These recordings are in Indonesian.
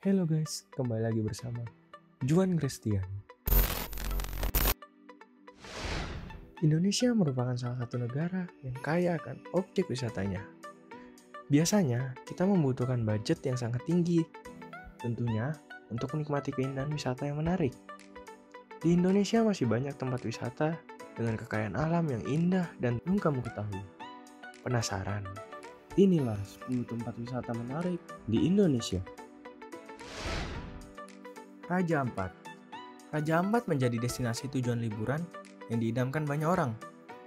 Halo guys, kembali lagi bersama Juan Christian. Indonesia merupakan salah satu negara yang kaya akan objek wisatanya. Biasanya, kita membutuhkan budget yang sangat tinggi, tentunya untuk menikmati keindahan wisata yang menarik. Di Indonesia masih banyak tempat wisata dengan kekayaan alam yang indah dan belum kamu ketahui. Penasaran? Inilah 10 tempat wisata menarik di Indonesia. Raja Ampat. Raja Ampat menjadi destinasi tujuan liburan yang diidamkan banyak orang.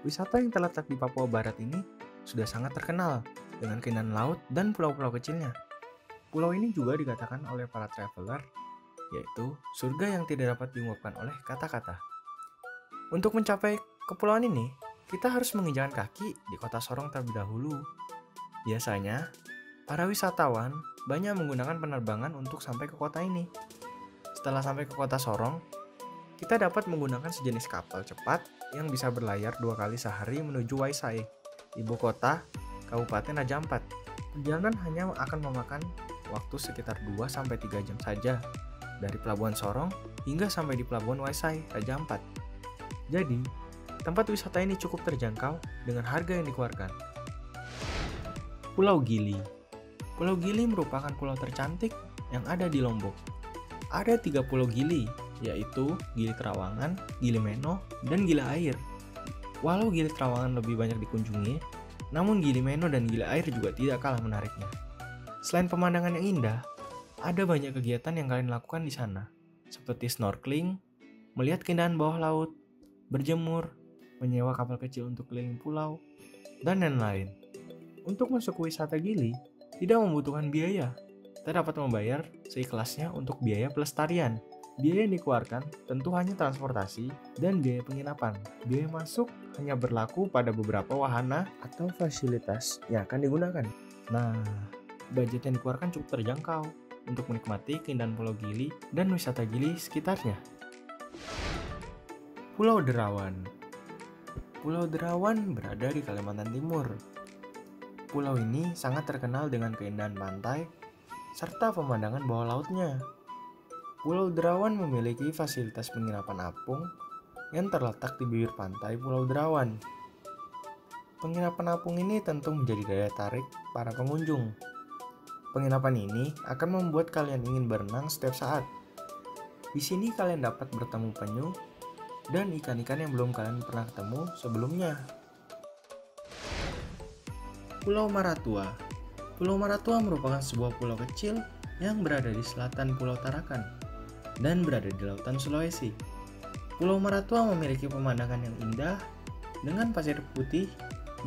Wisata yang terletak di Papua Barat ini sudah sangat terkenal dengan keindahan laut dan pulau-pulau kecilnya. Pulau ini juga dikatakan oleh para traveler, yaitu surga yang tidak dapat diungkapkan oleh kata-kata. Untuk mencapai kepulauan ini, kita harus menginjakan kaki di kota Sorong terlebih dahulu. Biasanya, para wisatawan banyak menggunakan penerbangan untuk sampai ke kota ini. Setelah sampai ke kota Sorong, kita dapat menggunakan sejenis kapal cepat yang bisa berlayar 2 kali sehari menuju Waisai, ibu kota Kabupaten Raja Ampat. Perjalanan hanya akan memakan waktu sekitar 2-3 jam saja dari Pelabuhan Sorong hingga sampai di Pelabuhan Waisai, Raja Ampat. Jadi, tempat wisata ini cukup terjangkau dengan harga yang dikeluarkan. Pulau Gili. Pulau Gili merupakan pulau tercantik yang ada di Lombok. Ada 3 pulau Gili, yaitu Gili Trawangan, Gili Meno, dan Gili Air. Walau Gili Trawangan lebih banyak dikunjungi, namun Gili Meno dan Gili Air juga tidak kalah menariknya. Selain pemandangan yang indah, ada banyak kegiatan yang kalian lakukan di sana, seperti snorkeling, melihat keindahan bawah laut, berjemur, menyewa kapal kecil untuk keliling pulau, dan lain-lain. Untuk masuk ke wisata Gili, tidak membutuhkan biaya. Kita dapat membayar seikhlasnya untuk biaya pelestarian. Biaya yang dikeluarkan tentu hanya transportasi dan biaya penginapan. Biaya masuk hanya berlaku pada beberapa wahana atau fasilitas yang akan digunakan. Nah, budget yang dikeluarkan cukup terjangkau untuk menikmati keindahan Pulau Gili dan wisata Gili sekitarnya. Pulau Derawan. Pulau Derawan berada di Kalimantan Timur. Pulau ini sangat terkenal dengan keindahan pantai serta pemandangan bawah lautnya. Pulau Derawan memiliki fasilitas penginapan apung yang terletak di bibir pantai Pulau Derawan. Penginapan apung ini tentu menjadi daya tarik para pengunjung. Penginapan ini akan membuat kalian ingin berenang setiap saat. Di sini kalian dapat bertemu penyu dan ikan-ikan yang belum kalian pernah ketemu sebelumnya. Pulau Maratua. Pulau Maratua merupakan sebuah pulau kecil yang berada di selatan Pulau Tarakan dan berada di lautan Sulawesi. Pulau Maratua memiliki pemandangan yang indah dengan pasir putih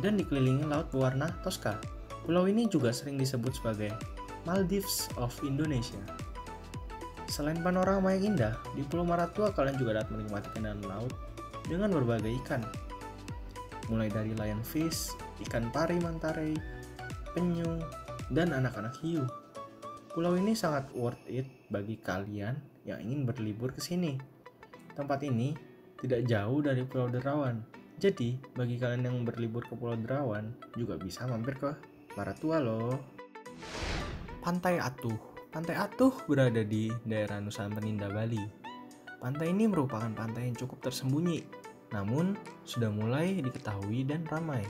dan dikelilingi laut berwarna Tosca. Pulau ini juga sering disebut sebagai Maldives of Indonesia. Selain panorama yang indah, di Pulau Maratua kalian juga dapat menikmati keindahan laut dengan berbagai ikan. Mulai dari lionfish, ikan pari mantare, penyu, dan anak-anak hiu. Pulau ini sangat worth it bagi kalian yang ingin berlibur ke sini. Tempat ini tidak jauh dari Pulau Derawan. Jadi, bagi kalian yang berlibur ke Pulau Derawan juga bisa mampir ke Maratua loh. Pantai Atuh. Pantai Atuh berada di daerah Nusa Penida, Bali. Pantai ini merupakan pantai yang cukup tersembunyi, namun sudah mulai diketahui dan ramai.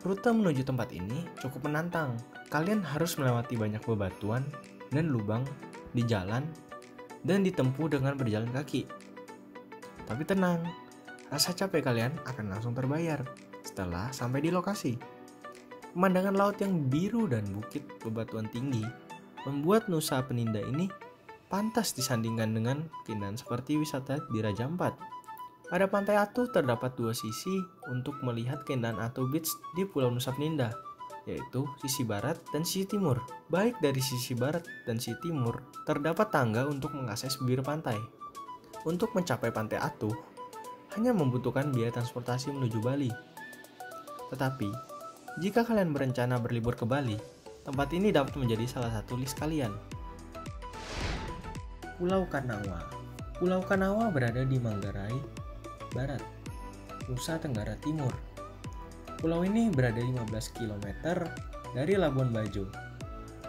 Rute menuju tempat ini cukup menantang. Kalian harus melewati banyak bebatuan dan lubang di jalan dan ditempuh dengan berjalan kaki. Tapi tenang, rasa capek kalian akan langsung terbayar setelah sampai di lokasi. Pemandangan laut yang biru dan bukit bebatuan tinggi membuat Nusa Penida ini pantas disandingkan dengan keindahan seperti wisata di Raja Ampat. Pada Pantai Atuh terdapat 2 sisi untuk melihat keindahan Atuh Beach di Pulau Nusa Penida, yaitu sisi barat dan sisi timur. Baik dari sisi barat dan sisi timur, terdapat tangga untuk mengakses bibir pantai. Untuk mencapai Pantai Atuh, hanya membutuhkan biaya transportasi menuju Bali. Tetapi, jika kalian berencana berlibur ke Bali, tempat ini dapat menjadi salah satu list kalian. Pulau Kanawa. Pulau Kanawa berada di Manggarai Barat, Nusa Tenggara Timur. Pulau ini berada 15 km dari Labuan Bajo.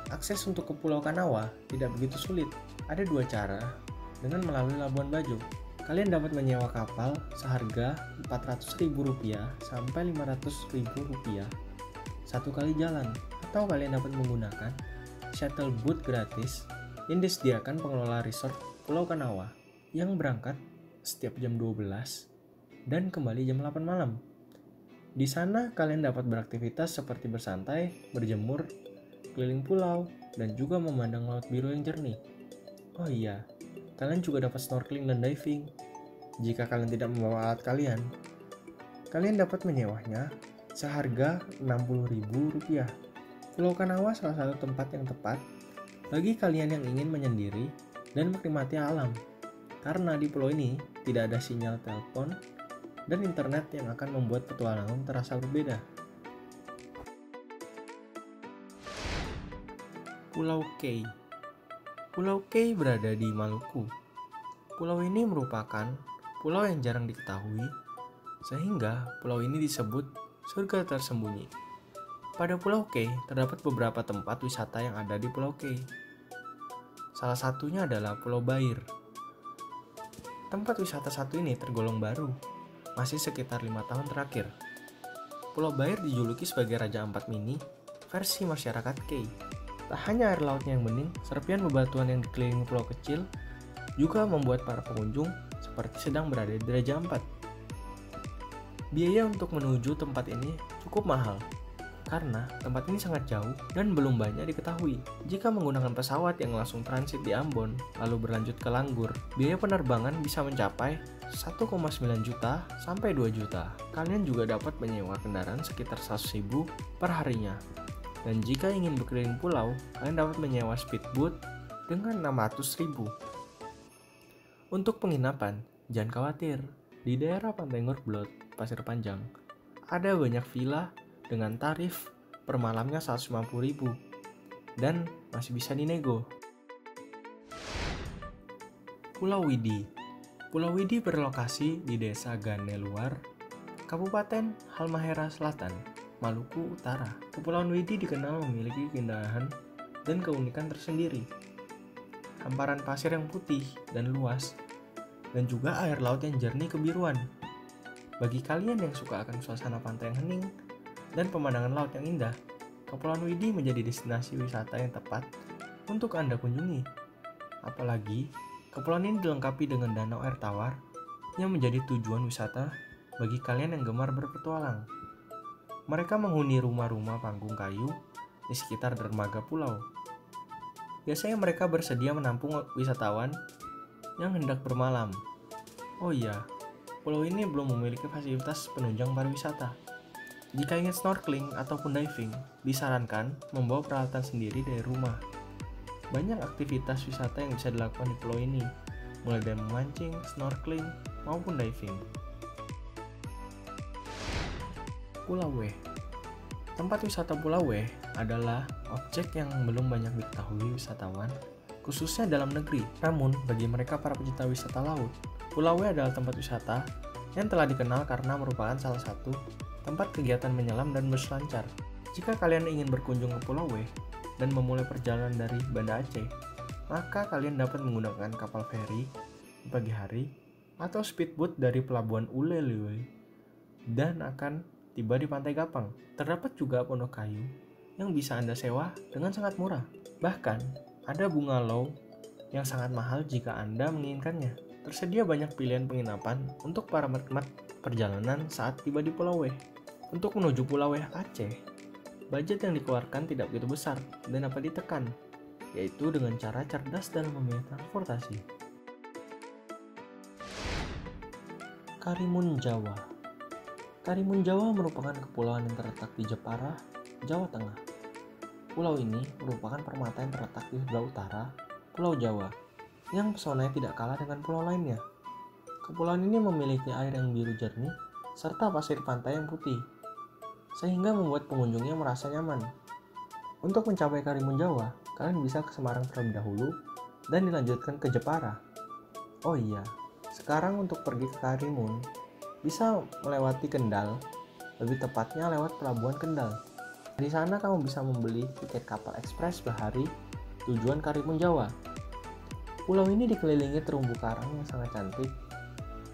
Akses untuk ke Pulau Kanawa tidak begitu sulit. Ada dua cara, dengan melalui Labuan Bajo. Kalian dapat menyewa kapal seharga Rp400.000 sampai Rp500.000 satu kali jalan, atau kalian dapat menggunakan shuttle boat gratis yang disediakan pengelola resort Pulau Kanawa yang berangkat setiap jam 12 dan kembali jam 8 malam. Di sana kalian dapat beraktivitas seperti bersantai, berjemur, keliling pulau, dan juga memandang laut biru yang jernih. Oh iya, kalian juga dapat snorkeling dan diving. Jika kalian tidak membawa alat kalian, kalian dapat menyewanya seharga Rp60.000. Pulau Kanawa salah satu tempat yang tepat bagi kalian yang ingin menyendiri dan menikmati alam. Karena di pulau ini tidak ada sinyal telepon dan internet yang akan membuat petualangan terasa berbeda. Pulau K. Pulau K berada di Maluku. Pulau ini merupakan pulau yang jarang diketahui, sehingga pulau ini disebut surga tersembunyi. Pada Pulau K terdapat beberapa tempat wisata yang ada di Pulau K. Salah satunya adalah Pulau Bair. Tempat wisata satu ini tergolong baru, masih sekitar 5 tahun terakhir. Pulau Bair dijuluki sebagai Raja Ampat Mini versi masyarakat K. Tak hanya air lautnya yang bening, serpian bebatuan yang dikelilingi pulau kecil juga membuat para pengunjung seperti sedang berada di Raja Ampat. Biaya untuk menuju tempat ini cukup mahal, karena tempat ini sangat jauh dan belum banyak diketahui. Jika menggunakan pesawat yang langsung transit di Ambon, lalu berlanjut ke Langgur, biaya penerbangan bisa mencapai 1,9 juta sampai 2 juta. Kalian juga dapat menyewa kendaraan sekitar 100.000 per harinya. Dan jika ingin berkeliling pulau, kalian dapat menyewa speedboat dengan 600.000. Untuk penginapan, jangan khawatir. Di daerah Pantai Ngurblot, Pasir Panjang, ada banyak villa dengan tarif per malamnya 150.000 dan masih bisa dinego. Pulau Widi. Pulau Widi berlokasi di Desa Gane Luar, Kabupaten Halmahera Selatan, Maluku Utara. Kepulauan Widi dikenal memiliki keindahan dan keunikan tersendiri. Hamparan pasir yang putih dan luas, dan juga air laut yang jernih kebiruan. Bagi kalian yang suka akan suasana pantai yang hening dan pemandangan laut yang indah, Kepulauan Widi menjadi destinasi wisata yang tepat untuk Anda kunjungi. Apalagi, kepulauan ini dilengkapi dengan danau air tawar yang menjadi tujuan wisata bagi kalian yang gemar berpetualang. Mereka menghuni rumah-rumah panggung kayu di sekitar dermaga pulau. Biasanya mereka bersedia menampung wisatawan yang hendak bermalam. Oh iya, pulau ini belum memiliki fasilitas penunjang pariwisata. Jika ingin snorkeling ataupun diving, disarankan membawa peralatan sendiri dari rumah. Banyak aktivitas wisata yang bisa dilakukan di pulau ini, mulai dari memancing, snorkeling, maupun diving. Pulau W. Tempat wisata Pulau W adalah objek yang belum banyak diketahui wisatawan, khususnya dalam negeri. Namun, bagi mereka para pecinta wisata laut, Pulau W adalah tempat wisata yang telah dikenal karena merupakan salah satu tempat kegiatan menyelam dan berselancar. Jika kalian ingin berkunjung ke Pulau W dan memulai perjalanan dari Banda Aceh, maka kalian dapat menggunakan kapal feri di pagi hari atau speedboat dari pelabuhan Ulelewe dan akan tiba di Pantai Gapang. Terdapat juga pondok kayu yang bisa Anda sewa dengan sangat murah. Bahkan, ada bungalow yang sangat mahal jika Anda menginginkannya. Tersedia banyak pilihan penginapan untuk para penikmat perjalanan saat tiba di Pulau W. Untuk menuju Pulau W Aceh, budget yang dikeluarkan tidak begitu besar dan dapat ditekan, yaitu dengan cara cerdas dalam memilih transportasi. Karimun Jawa. Karimun Jawa merupakan kepulauan yang terletak di Jepara, Jawa Tengah. Pulau ini merupakan permata yang terletak di sebelah utara Pulau Jawa, yang pesonanya tidak kalah dengan pulau lainnya. Kepulauan ini memiliki air yang biru jernih, serta pasir pantai yang putih, sehingga membuat pengunjungnya merasa nyaman. Untuk mencapai Karimun Jawa, kalian bisa ke Semarang terlebih dahulu, dan dilanjutkan ke Jepara. Oh iya, sekarang untuk pergi ke Karimun, bisa melewati Kendal, lebih tepatnya lewat Pelabuhan Kendal. Di sana kamu bisa membeli tiket kapal ekspres bahari tujuan Karimun Jawa. Pulau ini dikelilingi terumbu karang yang sangat cantik,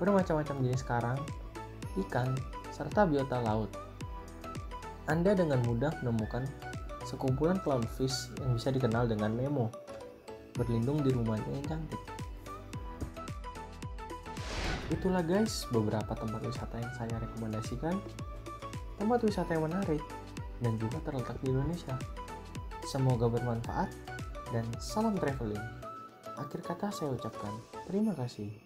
bermacam-macam jenis karang, ikan, serta biota laut. Anda dengan mudah menemukan sekumpulan clownfish yang bisa dikenal dengan Nemo, berlindung di rumahnya yang cantik. Itulah guys beberapa tempat wisata yang saya rekomendasikan. Tempat wisata yang menarik dan juga terletak di Indonesia. Semoga bermanfaat dan salam traveling. Akhir kata saya ucapkan terima kasih.